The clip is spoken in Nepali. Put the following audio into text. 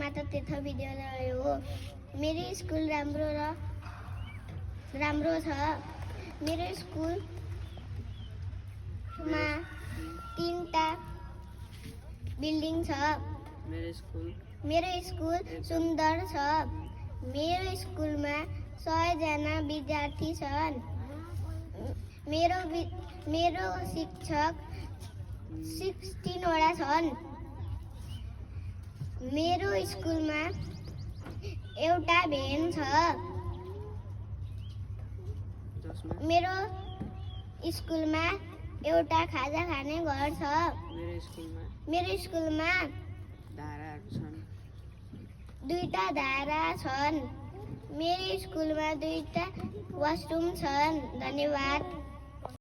माता तीर्थ विद्यालय हो। मेरो स्कुल राम्रो छ। मेरो स्कुलमा 3टा बिल्डिङ छ। मेरो स्कुल सुन्दर छ। मेरो स्कुलमा 100 जना विद्यार्थी छन्। मेरो शिक्षक 16 वटा छन्। मेरो स्कुलमा एउटा भ्यान छ। मेरो स्कुलमा एउटा खाजा खाने घर छ। मेरो स्कुलमा 2टा धारा छन्। मेरो स्कुलमा 2टा वासरुम छन्। धन्यवाद।